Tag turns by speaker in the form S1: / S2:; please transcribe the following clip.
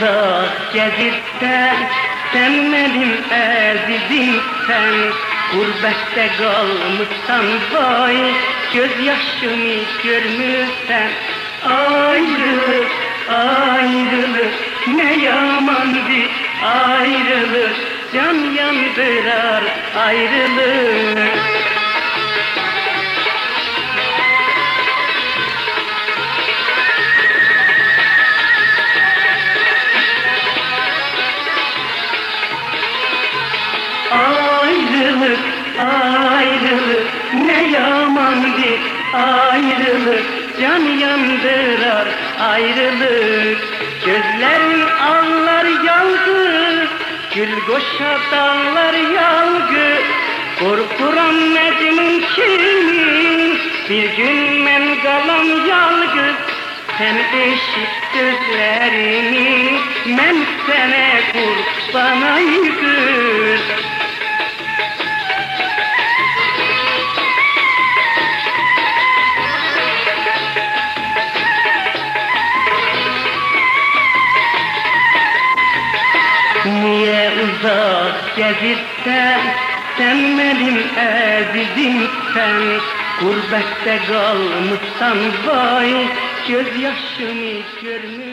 S1: uzak gezirsen, sen benim əzizimsən. Gurbette kalmışsan vay, gözyaşımı görmürsen. Ayrılık, ayrılık, ne yamandı ayrılık. Can yandırar ayrılık. Ayrılık, ayrılık, ne yamandı ayrılık. Can yandırar ayrılık. Gözlerin ağlar yalgı, gül koşa dağlar yalgı. Korkuram Mecnun kimi, bir gün men kalam yalgız. Sen eşit sözlerimi, men sana kurban aygır. Niye uzak gezirsen, sen benim əzizimsən. Gurbette kalmışsan vay, gözyaşımı görmür.